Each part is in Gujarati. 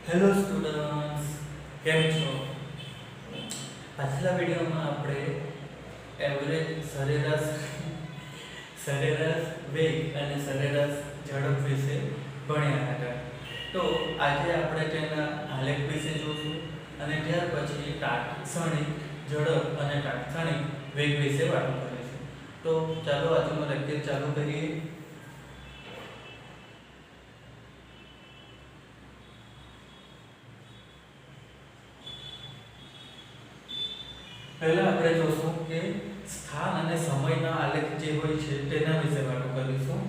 હેલો સ્ટુડન્ટ્સ, કેમ છો? પાછલા વિડીયોમાં આપણે એવરેજ સરેરાશ વેગ અને સરેરાશ ઝડપ વિશે ભણ્યા હતા. તો આજે આપણે તેના આલેખ વિશે જોશું અને ત્યાર પછી તાત્ક્ષણિક ઝડપ અને તાત્ક્ષણિક વેગ વિશે વાત કરીશું. તો ચાલો આજનો લેક્ચર ચાલુ કરીએ. પહેલા આપણે જોશું કે સ્થાન અને સમયના આલેખ જે હોય છે તેના વિશે વાત કરીશું.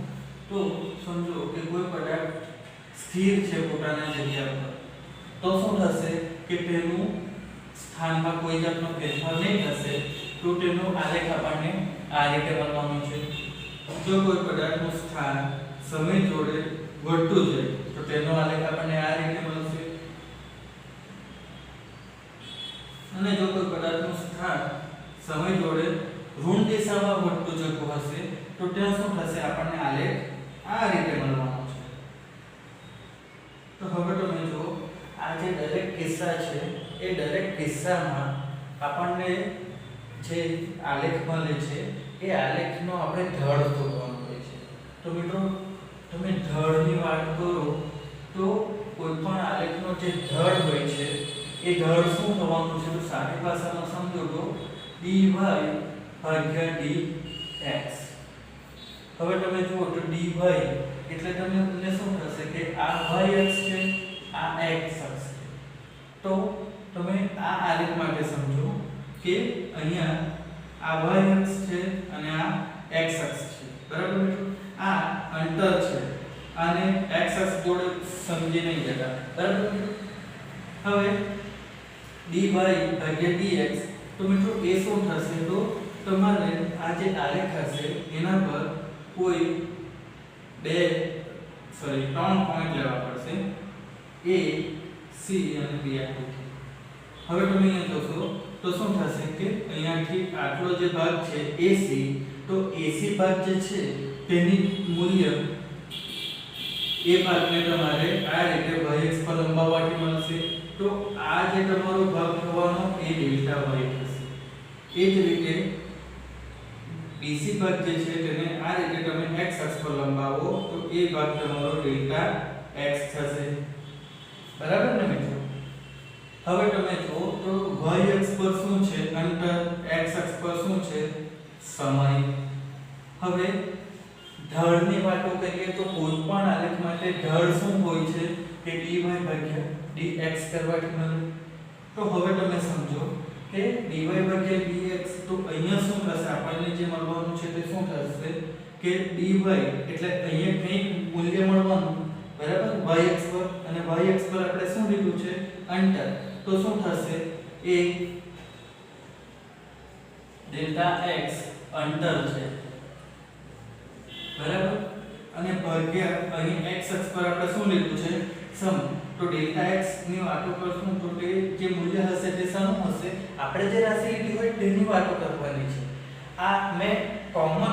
તો સમજો કે કોઈ પદાર્થ સ્થિર છે પોતાના જગ્યા પર, તો શું થશે કે તેનું સ્થાનમાં કોઈ જાતનો ફેરફાર નહીં થશે, તો તેનો આલેખ આપણને આ રીતે મળવાનો છે. જો કોઈ પદાર્થનું સ્થાન સમય જોડે વધતું જાય તો તેનો આલેખ આપણને આ રીતે મળશે. અને જો કોઈ પદાર્થનું સ્થાન સમય જોડે ઋણ દિશામાં વધતું જતું હશે તો ત્યાં શું થશે, આપણને આલેખ આ રીતે મળવાનો છે. તો હવે તમે જો આ જે દરેક કિસ્સા છે એ દરેક કિસ્સામાં આપણને જે આલેખ મળે છે એ આલેખનો આપણે ઢળ શોધવાનો હોય છે. તો મિત્રો તમે ઢળની વાત કરો તો કોઈ પણ આલેખનો જે ઢળ હોય છે એ ઢળ શું થવાનું છે, તો સાદી ભાષામાં સમજો તો dy ભાગ્યા dx. હવે તમે જુઓ તો dy એટલે તમને શું થશે કે આ y અક્ષ છે, આ x અક્ષ છે. તો તમે આ આલેખ માટે સમજો કે અહીંયા આ y અક્ષ છે અને આ x અક્ષ છે, બરાબર? આ અંતર છે અને x અક્ષ જોડે સમજી નહીં જતા, બરાબર? હવે dy ભાગ્યા dx, તો મિત્રો એ શું થશે, તો તમારે આ જે આલેખ હશે એના પર કોઈ 3 પોઈન્ટ લેવા પડશે, a c અને b આકૃતિ. હવે તમે અહીંયા જોશો તો શું થશે કે અહીંયાથી આટલો જે ભાગ છે ac, તો ac ભાગ જે છે તેની મૂલ્ય એ ભાગને તમારે આ રીતે y અક્ષ પર લંબાવવાથી મળશે. તો આ જે તમારો ભાગ થવાનો એ ડેલ્ટા y થશે. એ જ રીતે BC ભાગ જે છે તેને આ રીતે તમે x અક્ષ પર લંબાવો તો એ ભાગ તમારો ડેલ્ટા x થશે, બરાબર ને મિત્રો? હવે તમે જો તો y અક્ષ પર શું છે અંતર, x અક્ષ પર શું છે સમય. હવે ઢળની વાતો કરીએ તો કોઈ પણ આલેખ માટે ઢળ શું હોય છે કે dy ભાગ્યા dx કરવાથી મળે. તો હવે તમે સમજો કે dy ભાગ્યા dx, તો અહીંયા શું થશે, આપણને જે મળવાનું છે તે શું થશે કે dy એટલે અહીંયા કંઈક મૂલ્ય મળવાનું, બરાબર? y અક્ષ પર, અને y અક્ષ પર આપણે શું લીધું છે અંતર, તો શું થશે એ ડેલ્ટા x અંતર છે, બરાબર? અને ભાગ્યા અહીં x અક્ષ પર આપણે શું લીધું છે સમય. તો ડેલ્ટા x ની વાતો કરશું તો તે જે મૂલ્ય હશે તે શું હશે, આપણે જે રાશિ લીધી હોય તેની વાતો કરવાની છે. આ મેં કોમન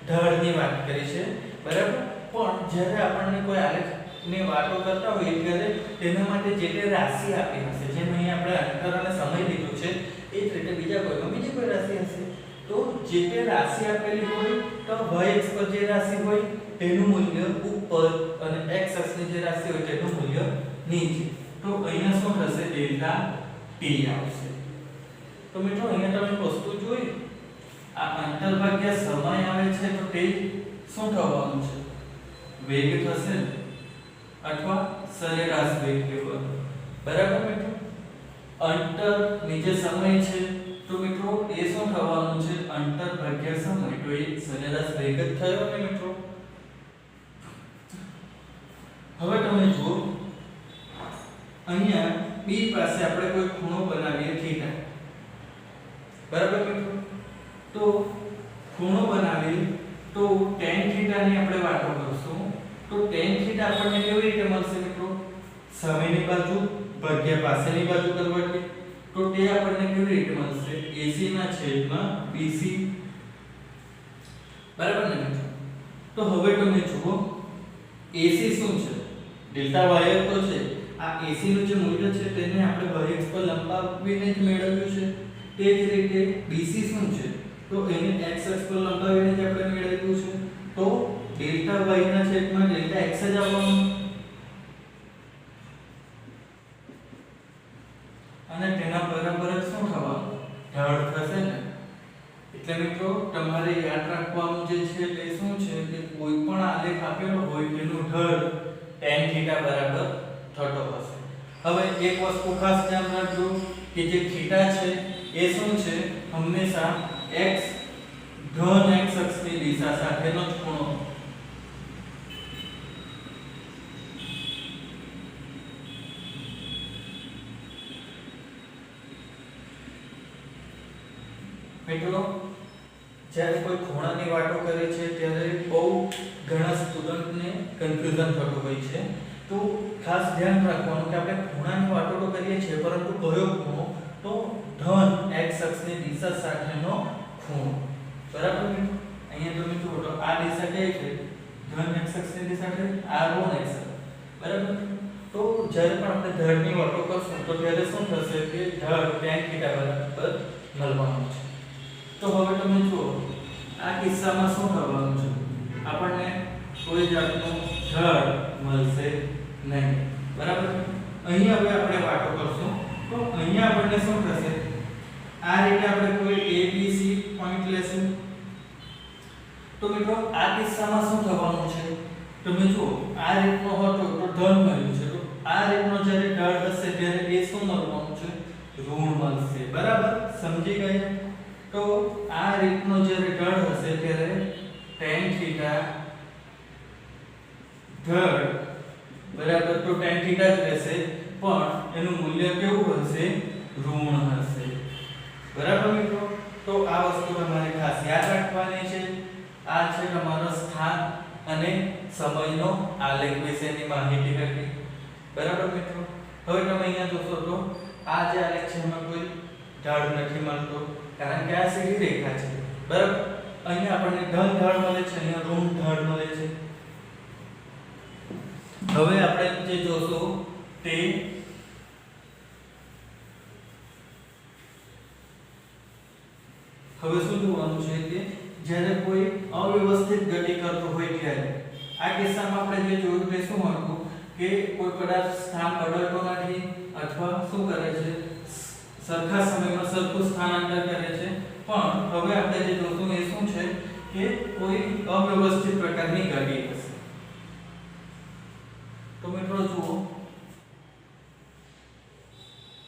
ઢળની વાત કરી છે, બરાબર? પણ જ્યારે આપણને કોઈ આલેખની વાતો કરતા હોય ત્યારે તેના માટે જે તે રાશિ આપી હશે, જેમ અહીં આપણે અંતર અને સમય લીધું છે એ જ રીતે બીજી કોઈ રાશિ હશે, તો જે તે રાશિ આપેલી હોય તો y અક્ષ પર જે રાશિ હોય તેનું મૂલ્ય ઉપર અને x અક્ષની જે રાશિ હોય તેનું મૂલ્ય નીચે. તો અહીંયા શું થશે, ડેલ્ટા t આવશે. તો મિત્રો અહીંયા તમે વસ્તુ જોઈ, આ અંતર ભાગ્યા સમય આવે છે તો તે શું થવાનું છે, વેગ થશે અથવા સરેરાશ વેગ કહેવાય, બરાબર મિત્રો? અંતર નીચે સમય છે તો મિત્રો એ શું થવાનું છે, અંતર ભાગ્યા સમય, તો એ સરેરાશ વેગ જ થયો ને મિત્રો. હવે તમે જુઓ અહીંયા b પાસે આપણે કોઈ ખૂણો બનાવીએ થીટા, બરાબર મિત્રો? તો ખૂણો બનાવીએ તો tan થીટા ની આપણે વાતો કરશું. તો tan થીટા આપણને કેવી રીતે મળશે મિત્રો, સમયની બાજુ ભાગ્યા પાસેની બાજુ કરવાથી. તો તે આપણને કેવી રીતે મળશે, AC ના છેદમાં BC, બરાબર ને મિત્રો? તો હવે તમે જુઓ AC શું છે, ડેલ્ટા y તો છે, આ AC નું જે મૂલ્ય છે તેને આપણે બહેક્સ પર લંબાવીને જ મેળવ્યું છે. તે જ રીતે BC શું છે તો એને x અક્ષ પર લંબાવીને જ આપણે મેળવ્યું છે. તો ડેલ્ટા y ના છેદમાં ડેલ્ટા x જ આવવાનું અને તેના બરાબર જ શું થવાનું ઢાળ થશે ને. એટલે મિત્રો તમારે યાદ રાખવાનું જે છે તે શું છે કે કોઈ પણ આલેખ આપેલો હોય તેનું ઢાળ tan θ બરાબર થતો હશે. હવે એક વસ્તુ ખાસ ધ્યાન રાખજો કે જે થીટા છે એ શું છે હંમેશા x ધન x અક્ષની દિશા સાથેનો જ ખૂણો મિત્રો જ્યારે કોઈ ખૂણાની વાતો કરે છે ત્યારે બહુ ઘણા સ્ટુડન્ટને કન્ફ્યુઝન થતું હોય છે. તો ખાસ ધ્યાન રાખવાનું કે આપણે ખૂણાની વાતો તો કરીએ છીએ પરંતુ કયો ખૂણો તો ધન x અક્ષની દિશા સાથેનો ખૂણો. બરાબર મિત્રો અહીંયા તમે જુઓ તો આ દિશા કઈ છે ધન x અક્ષની દિશા છે આ ઋણ x અક્ષ. બરાબર તો જ્યારે પણ આપણે ઢાળની વાતો કરશું તો ત્યારે શું થશે કે ઢાળ tan θ બરાબર મળવાનું છે. તો હવે તમે જુઓ આ કિસ્સામાં શું થવાનું છે આપણને કોઈ જાતનું ઢાળ મળશે નહીં. બરાબર અહીં હવે આપણે વાતો કરશું તો અહીંયા આપણને શું થશે આ રીતે આપણે કોઈ a b c પોઈન્ટ લેશું. તો મિત્રો આ કિસ્સામાં શું થવાનું છે તમે જુઓ આ રીતનો હતો તો ધન મળ્યું છે તો આ રીતનો જ્યારે ઢાળ હશે ત્યારે એ શું મળવાનું છે ઋણ મળશે. બરાબર સમજી ગયા. તો આ રીતનો જ્યારે ઢાળ હશે ત્યારે tan θ ઢાળ બરાબર તો tan θ જ રહેશે પણ એનું મૂલ્ય કેવું હશે ઋણ હશે. બરાબર મિત્રો તો આ વસ્તુ તમારે ખાસ યાદ રાખવાની છે. આ છે તમારો સ્થાન અને સમયનો આલેખ વિશેની માહિતી હતી. બરાબર મિત્રો હવે તમે અહીંયા જોશો તો આ જે આલેખ છે એમાં કોઈ ઢાળ નથી મળતો કારણ કે આ સીધી રેખા છે. બરાબર અહીંયા આપણને ધન ઢાળ મળે છે અહીંયા ઋણ ઢાળ મળે છે. હવે આપણે જે જોશું તે હવે શું જોવાનું છે કે જ્યારે કોઈ અવ્યવસ્થિત ગતિ કરતો હોય ત્યારે આ કિસ્સામાં આપણે જે જોયું તે શું હતું કે કોઈ પદાર્થ સ્થાન બદલતો નથી અથવા શું કરે છે સરખા સમયમાં સરખું સ્થાનાંતર કરે છે. પણ હવે આપણે જે જોશું એ શું છે કે કોઈ અવ્યવસ્થિત પ્રકારની ગતિ હશે. તો મિત્રો જુઓ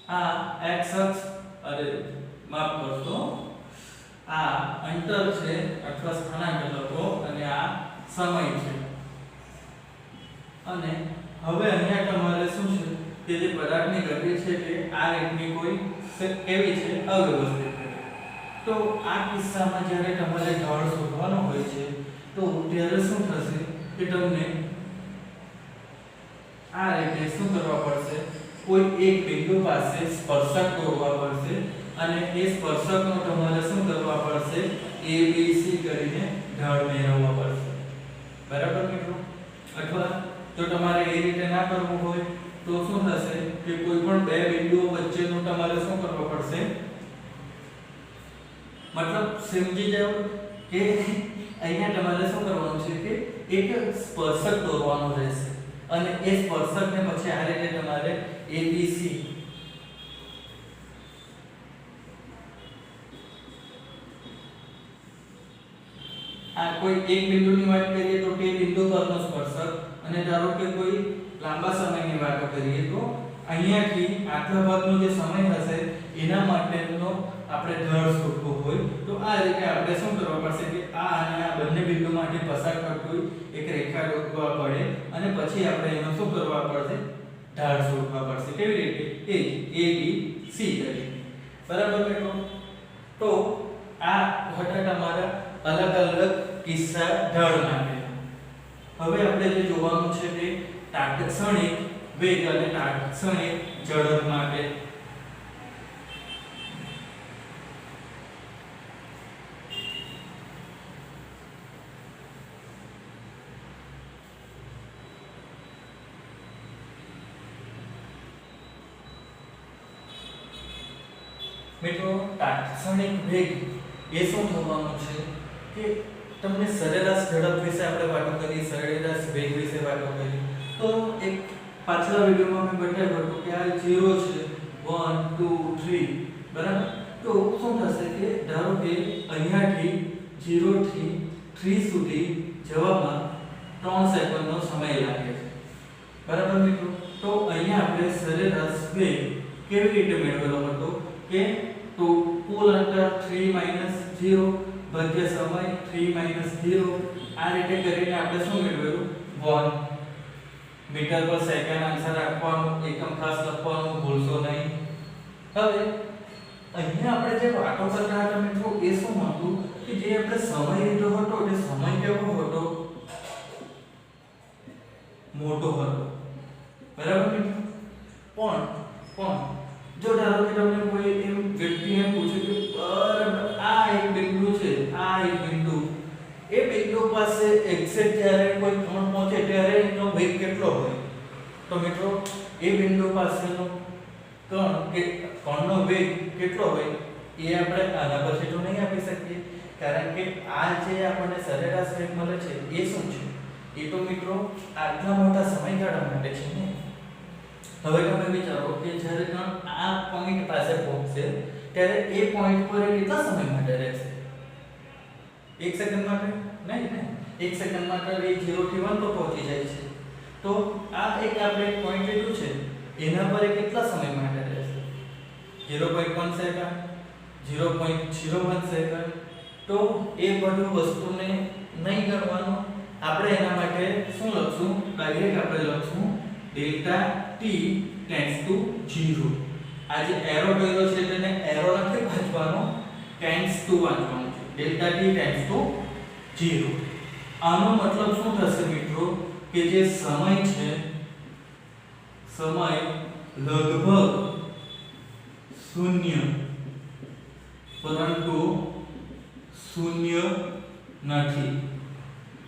આ x અક્ષ અરે માફ કરશો આ અંતર છે અથવા સ્થાનાંતર લખો અને આ સમય છે. અને હવે અહીંયા તમારે શું છે કે જે પદાર્થની ગતિ છે તે આ રીતની કોઈ કેવી છે અવ્યવસ્થિત છે. તો આ કિસ્સામાં જ્યારે તમારે ઢાળ શોધવાનો હોય છે તો ત્યારે શું થશે કે તમને આ રીતે શું કરવા પડશે કોઈ એક બિંદુ પાસે સ્પર્શક દોરવા પડશે અને એ સ્પર્શકનો તમારે શું કરવા પડશે a b c કરીને ઢાળ મેળવવા પડશે. બરાબર મિત્રો અથવા જો તમારે એ રીતે ના કરવું હોય તો શું થશે કે કોઈ પણ બે બિંદુઓ વચ્ચેનું તમારે શું કરવું પડશે મતલબ સમજી જાવ કે અહીંયા તમારે શું કરવાનું છે કે એક સ્પર્શક દોરવાનું રહેશે અને એ સ્પર્શકને પછી આ રીતે તમારે ABC આ કોઈ એક બિંદુની વાત કરીએ તો તે બિંદુ પરનો સ્પર્શક અને ધારો કે કોઈ લાંબા સમયની વાત કરીએ તો અહીંયાથી આટલા ભાગનો જે સમય હશે એના માટેનો આપણે ઢાળ શોધવો હોય તો આ રીતે આપણે શું કરવા પડશે કે આ અને આ બંને બિંદુમાંથી પસાર થતી એક રેખા દોરવા પડે અને પછી આપણે એનો શું કરવા પડશે ઢાળ શોધવા પડશે. કેવી રીતે એ a b c તરીકે. બરાબર મિત્રો તો આ હતા તમારા અલગ અલગ કિસ્સા ઢાળ માટે. હવે આપણે જે જોવાનું છે તે તાત્ક્ષણિક વેગ અને તાત્ક્ષણિક ઝડપ માટે. મિત્રો તાત્ક્ષણિક વેગ એ શું થવાનું છે કે તમને સરેરાશ ઝડપ વિશે આપણે વાતો કરી, સરેરાશ વેગ વિશે વાતો કરી. તો એક પાછલા વિડિયોમાં મેં બતાવ્યું હતું કે આ 0 છે 1 2 3 બરાબર. તો શું થશે કે ધારો કે અહીંયાથી 0 થી 3 સુધી જવામાં 3 સેકન્ડનો સમય લાગે છે બરાબર મિત્રો. તો અહીંયા આપણે સરેરાશ વેગ કેવી રીતે મેળવેલો હતો કે તો કુલ અંતર 3 - 0 ભાગ્યા સમય 3 - 0 આ રીતે કરીને આપણે શું મેળવેલું 1 મીટર પર સેકન્ડ આન્સર આપવાનું, એકમ ખાસ લખવાનું ભૂલશો નહીં. હવે અહીંયા આપણે જે વાતો કરતા હતા મિત્રો એ શું હતું કે જે આપણે સમય લીધો હતો તે સમય કેવો હતો, મોટો હતો બરાબર મિત્રો. પણ જો ધારો કે તમને કોઈ એમ વ્યક્તિને પૂછે કે બરાબર આ એક બિંદુ છે, આ એક બિંદુ, એ બિંદુ પાસે એક્ઝેક્ટ જ્યારે કોઈ કણ પહોંચે ત્યારે એનો વેગ કેટલો હોય, તો મિત્રો એ બિંદુ પાસેનો કણનો વેગ કેટલો હોય એ આપણે આના પરથી તો નહીં આપી શકીએ, કારણ કે આ જે આપણને સરેરાશ વેગ મળે છે એ શું છે, એ તો મિત્રો આટલા મોટા સમયગાળા માટે છે ને. હવે તમે વિચારો કે જ્યારે કણ આ પોઈન્ટ પાસે પહોંચશે ત્યારે એ પોઈન્ટ પર કેટલા સમય માટે રહેશે? 1 સેકન્ડ માટે નહીં ને. 1 સેકન્ડ માટે એ 0 થી 1 પર પહોંચી જાય છે. તો આ એક આપણે પોઈન્ટ લીધું છે એના પર એ કેટલા સમય માટે રહેશે? 0.1 સેકન્ડ, 0.01 સેકન્ડ. તો એ બધું વસ્તુને નહીં ગણવાનું, આપણે એના માટે શું લખશું? ડાયરેક્ટ આપણે લખશું ડેલ્ટા ટી ટેન્ડ્સ ટુ 0. આ જે એરો કર્યો છે તેને એરો નથી વાંચવાનો, ટેન્ડ્સ ટુ વાંચવાનું છે. Delta T tends to 0. આનો મતલબ શું થશે મિત્રો કે જે સમય છે, સમય લગભગ 0 પરંતુ 0 નથી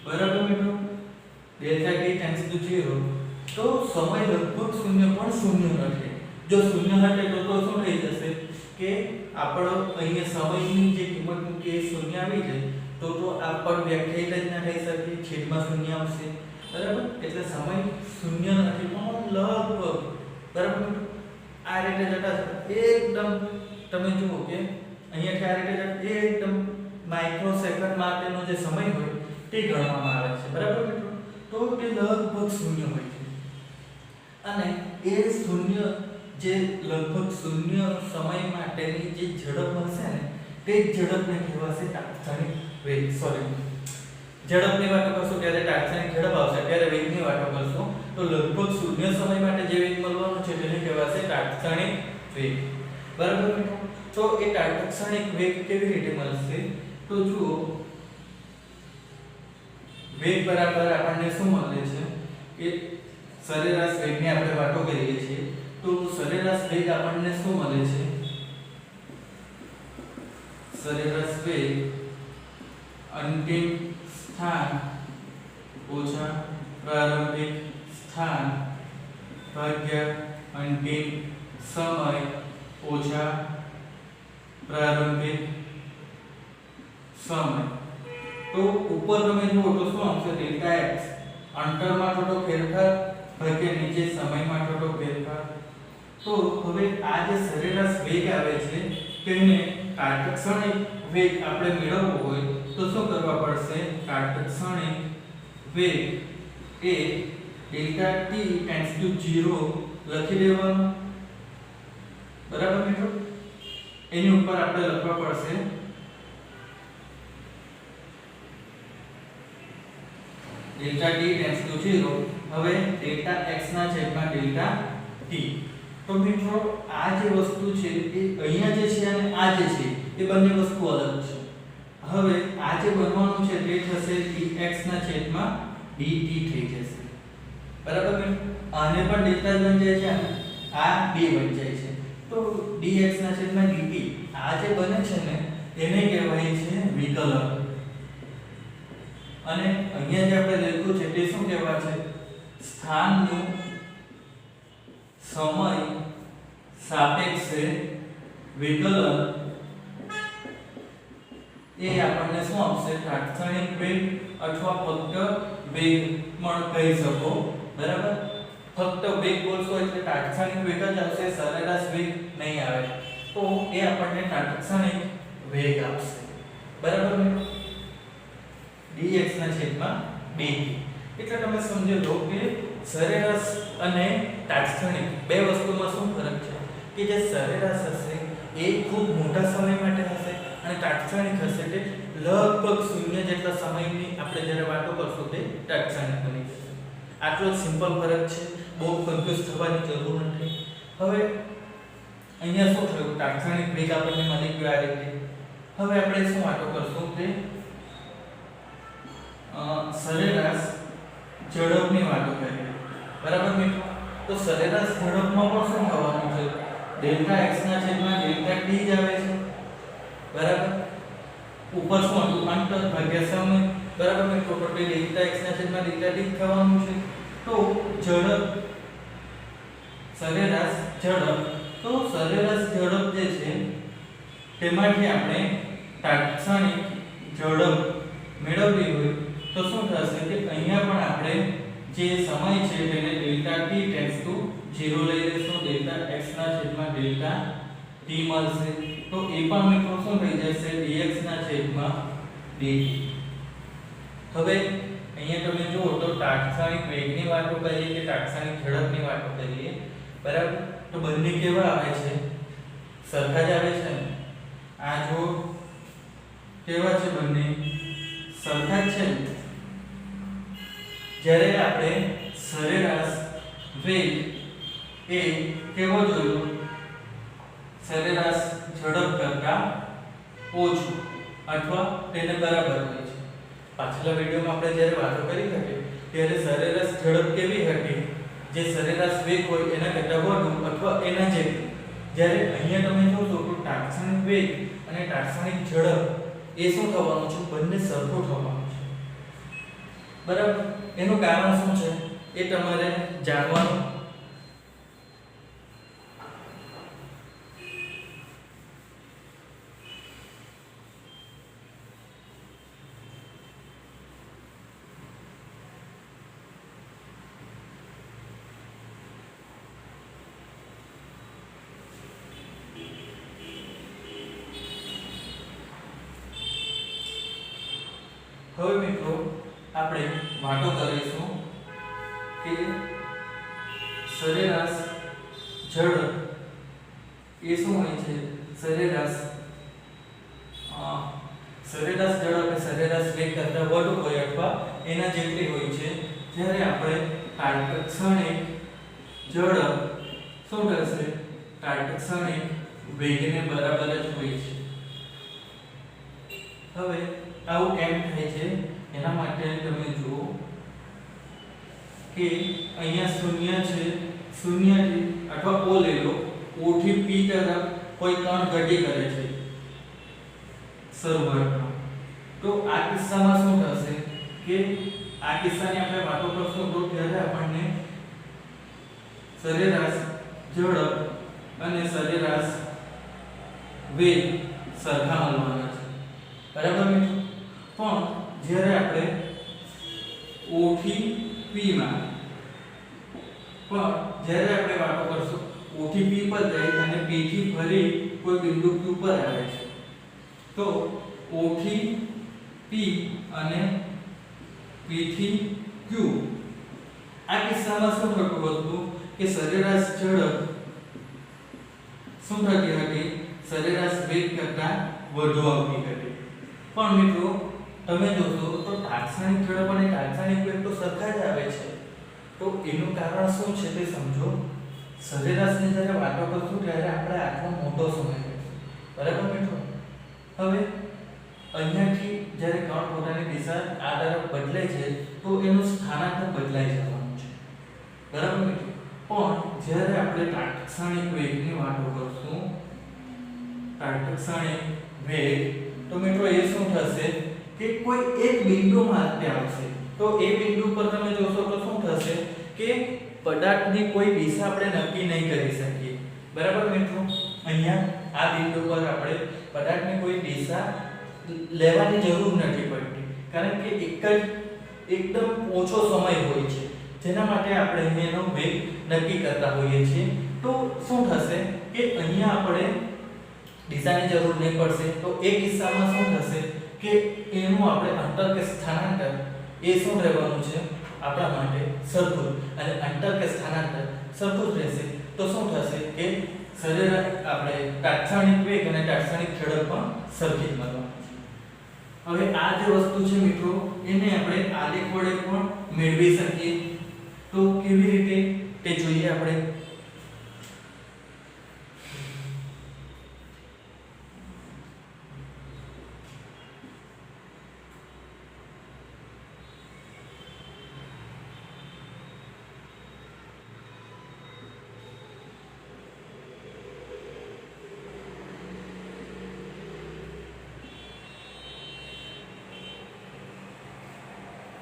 બરાબર મિત્રો. ડેલ્ટા ટી ટેન્ડ્સ ટુ 0 તો સમય લગભગ 0 પણ 0 નથી. જો 0 હટે તો શું થઈ જશે કે આપણો અહીંયા સમયની જે કિંમત મૂકી એ 0 આવી જાય તો આ પર વ્યાખ્યાયિત જ ના થઈ શકે, છેદમાં 0 આવશે બરાબર. એટલે સમય 0 નથી પણ લગભગ બરાબર. આ રીતે જતા એકદમ તમે જુઓ કે અહીંયાથી આ રીતે જતા એકદમ માઇક્રોસેકન્ડ માટેનો જે સમય હોય તે ગણવામાં આવે છે બરાબર મિત્રો. તો તે લગભગ 0 હોય છે અને એ 0 જે લગભગ 0 સમય માટેની જે ઝડપ મળશે ને તે ઝડપને કહેવાશે તાત્ક્ષણિક વેગ. ઝડપની વાતો કરશું ત્યારે તાત્ક્ષણિક ઝડપ આવશે, ત્યારે વેગની વાતો કરશું તો લગભગ 0 સમય માટે જે વેગ મળવાનો છે તેને કહેવાશે તાત્ક્ષણિક વેગ બરાબર મિત્રો. તો એ તાત્ક્ષણિક વેગ કેવી રીતે મળશે? તો જુઓ વેગ બરાબર આપણને શું મળે છે કે સરેરાશ વેગની આપણે વાતો કરીએ છીએ તો સરેરાશ વેગ આપણને શું મળે છે? સરેરાશ વેગ અંતિમ સ્થાન ઓછા પ્રારંભિક સ્થાન ભાગ્યા અંતિમ સમય ઓછા પ્રારંભિક સમય. તો ઉપર તમે જુઓ તો શું આવશે? ડેલ્ટા x અંતરમાં થતો ફેરફાર ભાગ્યા નીચે સમયમાં થતો ફેરફાર. તો હવે આ જે સરેરાશ વેગ આવે છે તેને તાત્ક્ષણિક વેગ આપણે મેળવવો હોય તો શું કરવા પડશે? તાત્ક્ષણિક વેગ એ ડેલ્ટા ટી ટેન્ડ્સ ટુ 0 લખી દેવાનું બરાબર મિત્રો. એની ઉપર આપણે લખવા પડશે ડેલ્ટા ટી ટેન્ડ્સ ટુ 0. હવે ડેલ્ટા x ના છેદમાં ડેલ્ટા ટી. તો મિત્રો આ જે વસ્તુ છે એ અહીંયા જે છે અને આ જે છે એ બંને વસ્તુ અલગ છે. હવે આ જે બનવાનું છે તે થશે dx ના છેદમાં dt થઈ જશે બરાબર મિત્રો. આને પણ ડેલ્ટા બની જાય છે અને આ b બની જાય છે તો dx ના છેદમાં dt આ જે બને છે ને એને કહેવાય છે વિકલન. અને અહીંયા જે આપણે લખ્યું છે તે શું કહેવાય છે? સ્થાનનું સમય સાપેક્ષે વિકલન એ આપણને શું આપશે? તાત્ક્ષણિક વેગ અથવા ફક્ત વેગ પણ કહી શકો, બરાબર? ફક્ત વેગ બોલશો એટલે તાત્ક્ષણિક વેગ જ આવશે, સરેરાશ વેગ નહીં આવે. તો એ આપણને તાત્ક્ષણિક વેગ આપશે, બરાબર મિત્રો? dx ના છેદમાં dt. એટલે તમે સમજી લો કે સરેરાશ અને તાત્ક્ષણિક બે વસ્તુમાં શું ફરક છે? કે જે સરેરાશ હશે એ ખૂબ મોટા સમય માટે હશે અને તાત્ક્ષણિક હશે તે લગભગ શૂન્ય જેટલા સમયની આપણે જ્યારે વાતો કરશું તે તાત્ક્ષણિક બની જશે. આટલો જ સિમ્પલ ફરક છે, બહુ કન્ફ્યુઝ થવાની જરૂર નથી. હવે અહીંયા શું થયું? તાત્ક્ષણિક વેગ આપણને મળી ગયો આ રીતે. હવે આપણે શું વાતો કરશું કે સરેરાશ ઝડપની વાતો કરીએ, બરાબર મિત્રો? તો સરેરાશ ઝડપમાં પણ શું થવાનું છે? ડેલ્ટા x ના છેદમાં ડેલ્ટા t જ આવે છે, બરાબર? ઉપર શું હતું? અંતર ભાગ્યા સમય, બરાબર મિત્રો? તો ડેલ્ટા x ના છેદમાં ડેલ્ટા t થવાનું છે. તો ઝડપ, સરેરાશ ઝડપ, તો સરેરાશ ઝડપ જે છે તેમાંથી આપણે તાત્ક્ષણિક ઝડપ મેળવવી હોય તો શું થશે કે અહીંયા પણ આપણે જે સમય છે તેને ડેલ્ટા t ટેન્ડ્સ ટુ 0 લઈ લેશું. ડેલ્ટા x ના છેદમાં ડેલ્ટા t મળશે. તો એ પણ મિત્રો શું થઈ જશે? dx ના છેદમાં dt. હવે અહીંયા તમે જુઓ તો તાત્ક્ષણિક વેગની વાતો કરીએ કે તાત્ક્ષણિક ઝડપની વાતો કરીએ, બરાબર? તો બંને કેવા આવે છે? સરખા જ આવે છે ને? આ જો કેવા છે? બંને સરખા જ છે. જ્યારે આપણે સરેરાશ વેગ એ કેવો જોયો? સરેરાશ ઝડપ કરતા ઓછું અથવા તેને બરાબર હોય છે. પાછલા વિડિયોમાં આપણે જ્યારે વાતો કરી હતી ત્યારે સરેરાશ ઝડપ કેવી હતી? જે સરેરાશ વેગ હોય એના કરતા વધુ અથવા એના જેટલું. જ્યારે અહીંયા તમે જોશો તો તાત્ક્ષણિક વેગ અને તાત્ક્ષણિક ઝડપ એ શું થવાનું છે? બંને સરખું થવાનું છે, બરાબર? એનું કારણ શું છે એ તમારે જાણવાનું. હવે મિત્રો આપણે વાતો કરીશું કે સરેરાશ ઝડપ એ શું હોય છે? સરેરાશ ઝડપ એ સરેરાશ વેગ કરતાં વધુ હોય અથવા એના જેટલી હોય છે. જ્યારે આપણે તાત્ક્ષણિક ઝડપ શું થશે? તાત્ક્ષણિક વેગને બરાબર જ હોય છે. હવે આવું કેમ થાય છે? એના માટે તમે જુઓ કે અહીંયા શૂન્ય છે, શૂન્યથી અથવા ઓ લઈ લો, ઓ થી p તરફ કોઈ કણ ગતિ કરે છે શરૂઆતમાં. તો આ કિસ્સામાં શું થશે કે આ કિસ્સાની આપણે વાતો કરશું તો ત્યારે આપણને સરેરાશ ઝડપ અને સરેરાશ વેગ સરખા મળવાના છે, બરાબર મિત્રો? પણ જ્યારે આપણે O થી P માં જ્યારે આપણે વાતો કરશું O થી P પર જાય અને P થી ફરી કોઈ બિંદુ Q પર આવે છે, તો O થી P અને P થી Q આ કિસ્સામાં શું થતું હતું કે સરેરાશ ઝડપ શું થતી હતી? સરેરાશ વેગ કરતાં વધુ આવતી હતી. પણ મિત્રો તમે જોશો તો તાત્ક્ષણિક ઝડપ અને તાત્ક્ષણિક વેગ તો સરખા જ આવે છે. તો એનું કારણ શું છે તે સમજો. સરેરાશની જ્યારે વાતો કરશું ત્યારે આપણે આટલો મોટો સમય લેશું, બરાબર મિત્રો? હવે અહીંયાથી જ્યારે કણ પોતાની દિશા આ તરફ બદલે છે તો એનું સ્થાનાંતર બદલાઈ જવાનું છે, બરાબર મિત્રો? પણ જ્યારે આપણે તાત્ક્ષણિક વેગની વાતો કરશું, તાત્ક્ષણિક વેગ, તો મિત્રો એ શું થશે કે કોઈ એક બિંદુમાં તે આવશે. તો એ બિંદુ પર તમે જોશો તો શું થશે કે પદાર્થની કોઈ દિશા આપણે નક્કી નહીં કરી શકીએ, બરાબર મિત્રો? અહીંયા આ બિંદુ પર આપણે પદાર્થની કોઈ દિશા લેવાની જરૂર નથી પડતી, કારણ કે એકદમ ઓછો સમય હોય છે, જેના માટે આપણે એનો વેગ નક્કી કરતા હોઈએ છીએ. તો શું થશે કે અહીંયા આપણે દિશાની જરૂર નહીં પડશે. તો એ કિસ્સામાં શું થશે કે એનું આપણે અંતર કે સ્થાનાંતર એ શું રહેવાનું છે આપણા માટે સરખું, અને અંતર કે સ્થાનાંતર સરખું જ રહેશે. તો શું થશે કે સરેરાશ આપણે તાત્ક્ષણિક વેગ અને તાત્ક્ષણિક ઝડપ પણ સરખી જ મળવાની છે. હવે આ જે વસ્તુ છે મિત્રો, એને આપણે આલેખ વડે પણ મેળવી શકીએ. તો કેવી રીતે તે જોઈએ આપણે.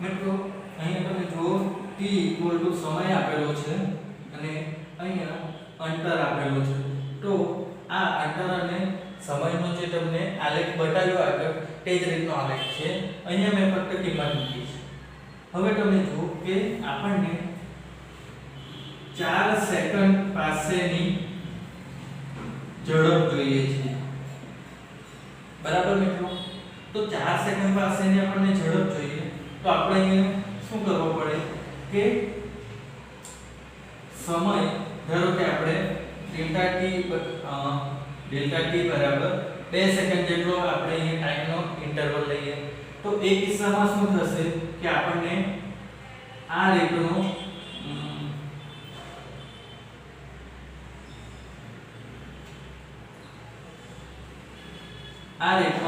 મિત્રો અહીંયા તમે જુઓ t સમય આપેલો છે અને અહીંયા અંતર આપેલું છે. તો આ અંતર અને સમયનો જે તમને આલેખ બતાવ્યો આગળ તે જ રીતનો આલેખ છે. અહીંયા મેં ફક્ત કિંમત મૂકી છે. હવે તમે જુઓ કે આપણને 4 સેકન્ડ પાસેની ઝડપ જોઈએ છે, બરાબર મિત્રો. તો 4 સેકન્ડ પાસેની આપણને ઝડપ જોઈએ. તો આપણે અહીંયા શું કરવું પડે કે સમય ધારો કે આપણે ડેલ્ટા t બરાબર 2 સેકન્ડ જેટલો આપણે અહીંયા ટાઈમનો ઇન્ટરવલ લઈએ. તો એ કિસ્સામાં શું થશે કે આપણને આ રેટનો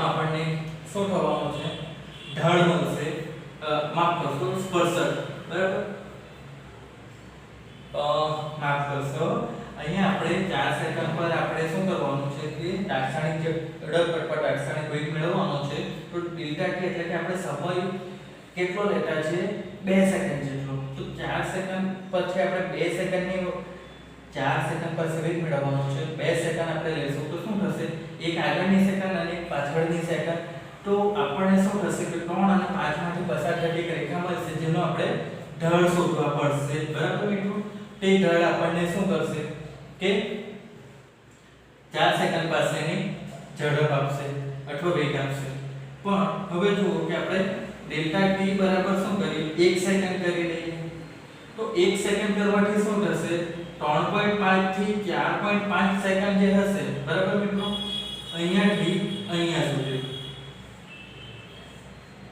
આપણને શું થવાનું છે ઢાળ મળશે, માફ કરશો સ્પર્શક, બરાબર. માફ કરશો, અહીંયા આપણે 4 સેકન્ડ પર આપણે શું કરવાનું છે કે તાત્ક્ષણિક ઝડપ અથવા તાત્ક્ષણિક વેગ મેળવવાનો છે. તો ડેલ્ટા t એટલે કે આપણે સમય કેટલો લેતા છે 2 સેકન્ડ જેટલો. તો 4 સેકન્ડ પછી આપણે 2 સેકન્ડની 4 સેકન્ડ પછી વેગ મેળવવાનો છે. 2 સેકન્ડ આપણે લેશું તો શું થશે, એક આગળની સેકન્ડ અને એક પાછળની સેકન્ડ. તો આપણને શું થશે કે 3 અને 5 માંથી પસાર થતી એક રેખા મળશે, જેનો આપણે ઢાળ શોધવા પડશે, બરાબર મિત્રો. તે ઢાળ આપણને શું કરશે કે 4 સેકન્ડ પાસેની ઝડપ આપશે અથવા વેગ આપશે. પણ હવે જુઓ કે આપણે ડેલ્ટા t બરાબર શું કરીએ 1 સેકન્ડ કરી દઈએ. તો 1 સેકન્ડ કરવાથી શું થશે 3.5 થી 4.5 સેકન્ડ જે હશે, બરાબર મિત્રો. અહીંયાથી અહીંયા સુધી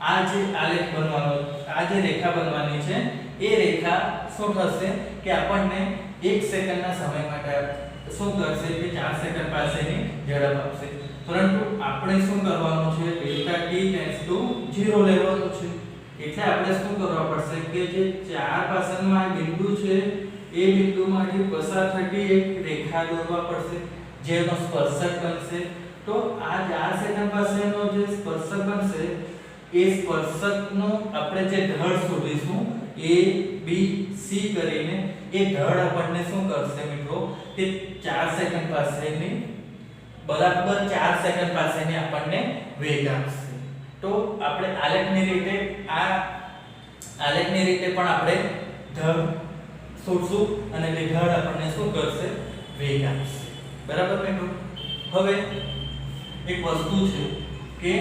આ જે આલેખ બનવાનો, આ જે રેખા બનવાની છે એ રેખા શું થશે કે આપણને 1 સેકન્ડના સમય માટે શું કરશે કે 4 સેકન્ડ પાસેની ઝડપ આપશે. પરંતુ આપણે શું કરવાનું છે ડેલ્ટા t ટેન્ડ્સ ટુ 0 લેવાનું છે. એટલે આપણે શું કરવા પડશે કે જે 4 પાસેનો બિંદુ છે એ બિંદુમાંથી પસાર થતી એક રેખા દોરવા પડશે, જેનો સ્પર્શક બનશે. તો આ 4 સેકન્ડ પાસેનો જે સ્પર્શક બનશે એ સ્પર્શકનો આપણે જે ઢાળ શોધીશું a b c કરીને, એ ઢાળ આપણને શું કરશે મિત્રો કે 4 સેકન્ડ પાસેની બરાબર 4 સેકન્ડ પાસેની આપણને વેગ આપશે. તો આપણે આલેખની રીતે પણ આપણે ઢાળ શોધશું અને તે ઢાળ આપણને શું કરશે વેગ આપશે, બરાબર મિત્રો. હવે એક વસ્તુ છે કે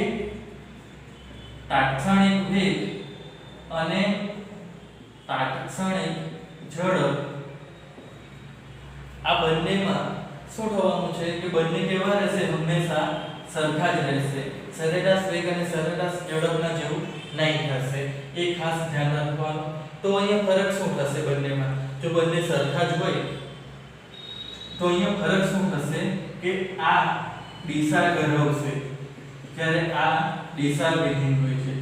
તાત્ક્ષણિક વેગ અને તાત્ક્ષણિક ઝડપ આ બંનેમાં શું થવાનું છે કે બંને કેવા રહેશે, હંમેશા સરખા જ રહેશે. સરેરાશ વેગ અને સરેરાશ ઝડપના જેવું નહીં થશે, એ ખાસ ધ્યાન રાખવાનું. તો અહીંયા ફરક શું થશે બંનેમાં, જો બંને સરખા જ હોય તો અહીંયા ફરક શું થશે કે આ દિશા ગરવશે જ્યારે આ દિશા વિહીન હોય છે.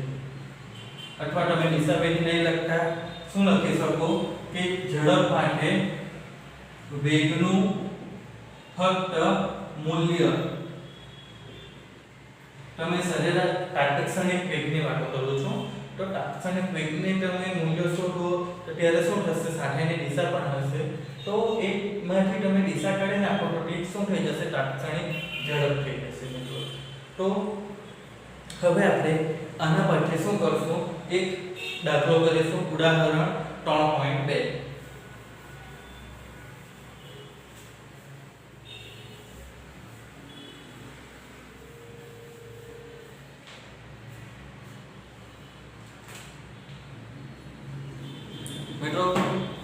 અથવા તમે દિશા વિહીન નહીં લખતા શું લખી શકો કે ઝડપ માટે વેગનું ફક્ત મૂલ્ય, તમે સરેરાશ તાત્ક્ષણિક વેગની વાત કરો છો તો તાત્ક્ષણિક વેગની તમે મૂલ્ય શોધો તો ત્યારે શું થશે, સાથેની દિશા પણ હશે. તો એક માંથી તમે દિશા કાઢી નાખો તો t શું થઈ જશે, તાત્કાલિક ઝડપ થઈ જશે મિત્રો. તો હવે આપણે આના પરથી શું કરશું, એક દાખલો કરીશું. ઉદાહરણ 3.2. મિત્રો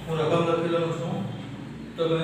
હું રકમ લખી લઉં છું. તમે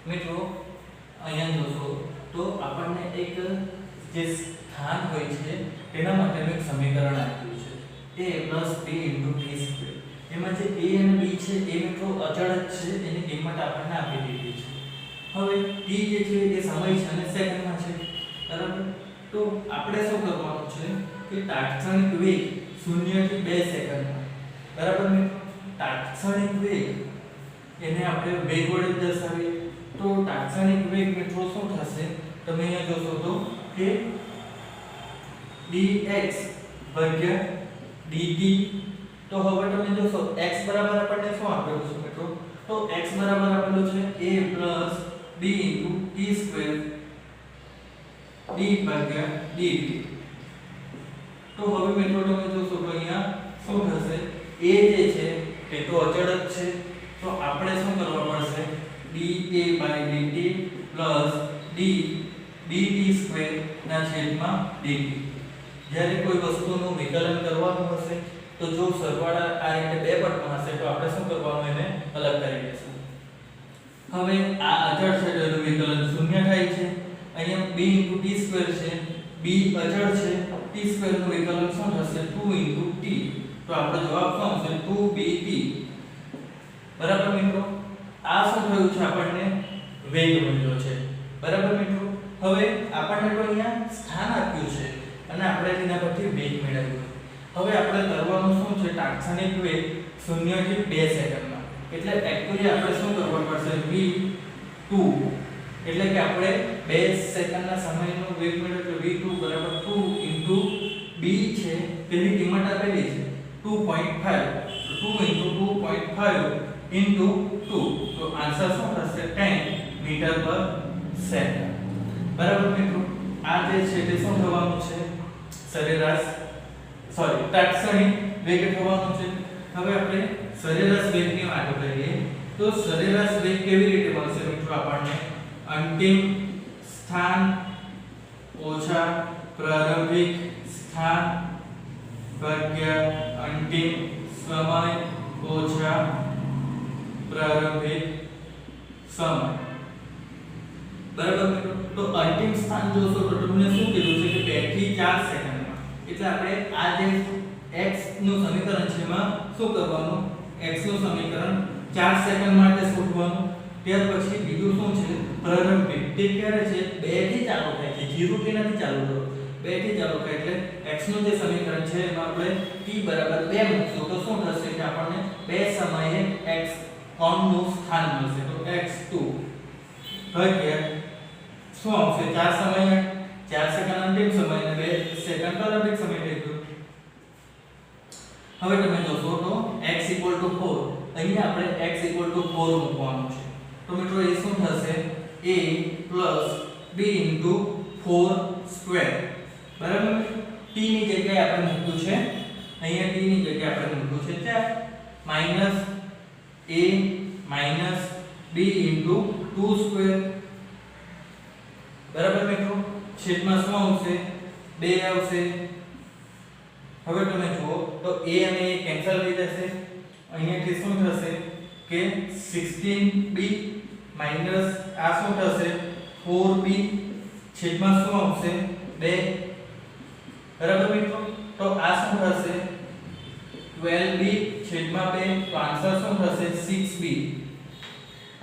મિત્રો અહીંયા જોશો તો આપણને એક જે સ્થાન હોય છે તેના માટેનું એક સમીકરણ આપ્યું છે, a + b * t². એમાં જે a અને b છે એ મિત્રો અચળ જ છે, એની કિંમત આપણને આપી દીધી છે. હવે t જે છે એ સમય છે અને સેકન્ડમાં છે, બરાબર. તો આપણે શું કરવાનું છે કે તાત્કાલિક વેગ 0 થી 2 સેકન્ડમાં, બરાબર મિત્રો. તાત્કાલિક વેગ એને આપણે વેગ વડે દર્શાવીએ તો તાત્કાલિક વેગ મિત્રો શું થશે, તમે અહીંયા જોશો તો કે dx dt. તો હવે તમે જોશો x બરાબર આપણને શું આપેલું છે મિત્રો, તો x બરાબર આપેલું છે a + b * t² d/dt. તો હવે મિત્રો તમે જોશો તો અહીંયા શું થશે, a જે છે તે તો અચળ જ છે, તો આપણે શું કરવા પડશે, dA/dt + ddt²/dt. જ્યારે કોઈ વસ્તુનું વિકલન કરવાનું હશે તો જો સરવાળા આ રીતે બે પદમાં હશે તો આપણે શું કરવાનું, એને અલગ કરી દઈશું. હવે આ અચળ છે તો એનું વિકલન 0 થાય છે. અહીંયા b * t² છે, b અચળ છે, t² નું વિકલન શું થશે, 2 * t. તો આપણો જવાબ શું આવશે, 2bt. બરાબર મિત્રો. આ શું થયું છે, આપણને વેગ મળ્યો છે, બરાબર મિત્રો. હવે આપણને તો અહીંયા સ્થાન આપ્યું છે અને આપણે તેના પરથી વેગ મેળવ્યો. હવે આપણે કરવાનું શું છે, તાત્કાલિક વેગ 0 થી 2 સેકન્ડમાં. એટલે એક્ચ્યુઅલી આપણે શું કરવું પડશે, v2. એટલે કે આપણે 2 સેકન્ડના સમયનો વેગ મેળવ્યો, v2 = 2 * b છે તેની કિંમત આપેલી છે 2.5. 2 * 2.5 * 2. તો આન્સર શું થશે, 10 મીટર/સેકન્ડ. બરાબર મિત્રો. આ જે છે તે શું થવાનું છે, સરેરાશ તાત્કાલિક વેગ થવાનું છે. હવે આપણે સરેરાશ વેગની વાત કરીએ તો સરેરાશ વેગ કેવી રીતે મળશે મિત્રો, આપણને અંતિમ સ્થાન ઓછા પ્રારંભિક સ્થાન ભાગ્યા અંતિમ સમય ઓછા પ્રારંભિક સમય. બરાબર મિત્રો. તો અંતિમ સ્થાન જોશો તો તમને શું કીધું છે કે 2 થી 4 સેકન્ડમાં. એટલે આપણે આ જે x નું સમીકરણ છે એમાં શું કરવાનું, x નું સમીકરણ 4 સેકન્ડ માટે શોધવાનું. ત્યાર પછી બીજું શું છે, પ્રારંભિક. તે ક્યારે છે, 2 થી ચાલુ થાય છે, 0 થી નથી ચાલુ થતો, 2 થી ચાલુ થાય. એટલે x નું જે સમીકરણ છે એમાં આપણે t = 2 મૂકશું તો શું થશે કે આપણને 2 સમયે x નું સ્થાન મળશે. તો x2 ભાગ્યા શું આવશે, 4 સમય, 4 સેકન્ડ અંતિમ સમય અને 2 સેકન્ડ પ્રારંભિક સમય થઈ ગયો. હવે તમે જોશો તો x = 4. અહીંયા આપણે x = 4 મૂકવાનું છે. તો મિત્રો એ શું થશે, a + b * 4². બરાબર. t ની જગ્યાએ આપણે મૂક્યું છે, અહીંયા t ની જગ્યાએ આપણે મૂક્યું છે 4 - a - d into 2 square બરાબર મિત્રો છેદમાં શું આવશે 2 આવશે હવે તમે જુઓ તો a અને a કેન્સલ થઈ જશે અહીંયાથી શું થશે કે 16b માઈનસ આ શું થશે 4b છેદમાં શું આવશે 2 બરાબર મિત્રો તો આ શું થશે 12b છેદમાં 2 તો આન્સર શું થશે 6b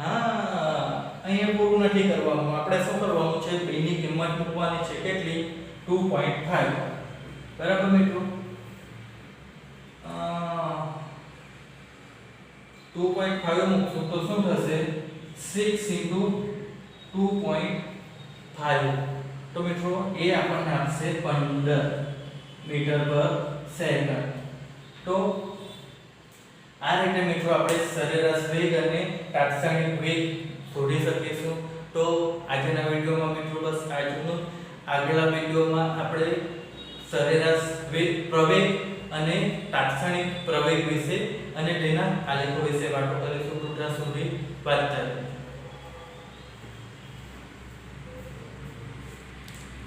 અહીંયા પૂરું નથી કરવાનું આપણે શું કરવાનું છે b ની કિંમત મૂકવાની છે કેટલી 2.5 બરાબર મિત્રો 2.5 મૂકશું તો શું થશે 6 into 2.5 તો મિત્રો એ આપણને આપશે 15 મીટર પર સેકન્ડ તો આ રીતે મિત્રો આપણે સરેરાશ વેગ અને તાત્કાલિક વેગ શોધી શકીશું તો આજના વિડિયોમાં મિત્રો બસ આટલું આગળના વિડિયોમાં આપણે સરેરાશ વેગ પ્રવેગ અને તાત્કાલિક પ્રવેગ વિશે અને તેના આલેખો વિશે વાતો કરીશું. ત્યાં સુધી વાત ચાલુ.